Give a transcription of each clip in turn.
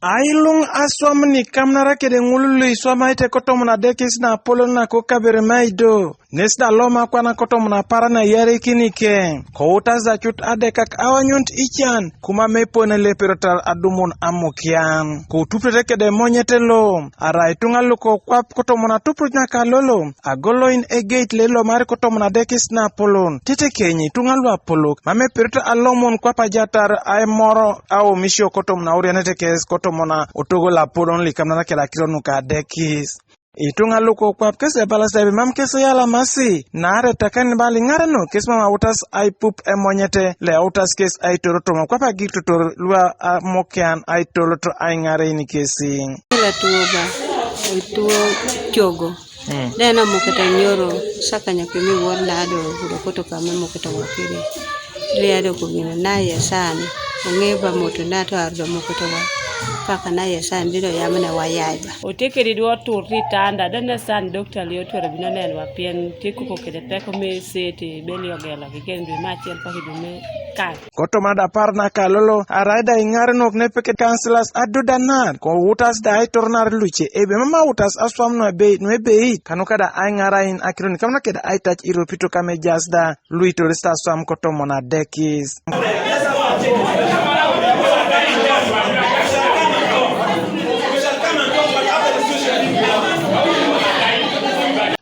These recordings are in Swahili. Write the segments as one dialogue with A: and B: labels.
A: Ailung aswamni kamnara kede ngululu iswama ite kotomuna Adekis na Apollo na kokabere maido. Nesda loma kwa na kotomuna para na yari kinike. Kouta za chut adekak awanyunt ichan. Kuma mepone lepirotar adumun amukian. Koutupre kede monyetelo. Ara itunga luko kwa kotomuna tuprunya kalolo. Agolokin egate lelo mari kotomuna Adekis na Apollo. Tete kenyi tunga lu Apollo. Mame pirita alomon kwa pajatar ay moro au misho kotomuna urianete kes mona otogo la podon li kamna kela kilonu ka Adekis itunga luko kwa kese bala sabe mam kese yala masi nare takani bali ngarano kes mama utas ay pup emonyete le utas kes ay toroto kwa pa gitu tor lua mokian ay toroto ay ngare ni kesi
B: la tuoba tuo kyogo dena moketa nyoro sakanya kimi wonda ado kudokoto kama moketa wakiri le ado kugina naye sana ngeba moto nato ardo moketa wa paka naye sana ndilo yamana wayaja
C: otekeri do turri tanda dana san doctor le otore binane wa pien tikuko kede peko me sete beli ogela kende machel pa hidume kai
A: kotomada parna kalolo araida Engarenok ne peke councillors adudanar ko utas dai tornar luche ebe mama utas aswamno be no be kanukada aingarain akironi kamna keda aitach Iropito kame jasda luito resta swam kotomona Adekis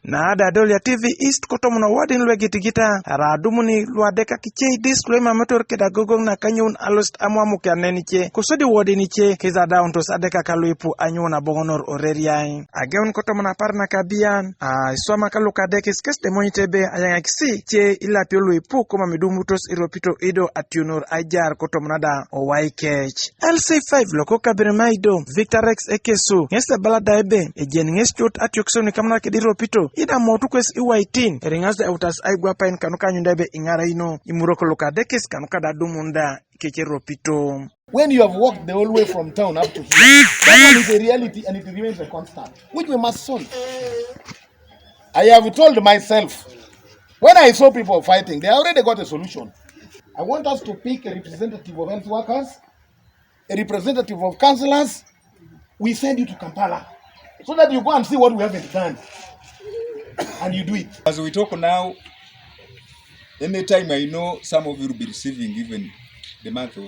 A: Naada dolia TV East kotomuna wadin lwe gitigita radumuni lwadeka kiche display mamotor keda gogong na kanyun alost amwamu kya neniche kusodi wadiniche kiza dauntos adeka kaluipu anyuna bongonor oreriai ageun kotomuna parna kabian iswama kaluka Adekis keste monitebe ayanga kisi che ila pioluipu koma midumutos Iropito ido atunur ajar kotomuna da owaikech LC5 loko kabiremaido Victor Rex ekesu ngeste balada ebe ejen ngestut atyuksoni kamna kedi Iropito ida motu kwes iwaitin eringaza utas aigwa pain kanuka nyundebe ingara ino imuroko luka Adekis kanuka da dumunda keche Iropito.
D: When you have walked the whole way from town up to here, that one is a reality and it remains a constant, which we must solve. I have told myself, when I saw people fighting, they already got a solution. I want us to pick a representative of health workers, a representative of councillors. We send you to Kampala so that you go and see what we haven't done. And you do it.
E: As we talk now, anytime I know some of you will be receiving even the month of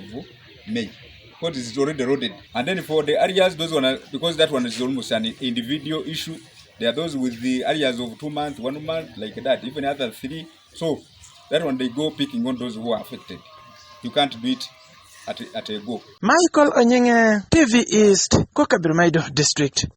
E: May, because it's already loaded. And then for the areas, those one, because that one is almost an individual issue, there are those with the areas of 2 months, 1 month, like that, even other 3. So that one they go picking on those who are affected. You can't do it at a go.
A: Michael Onyenge, TV East, Kokabirmaido District.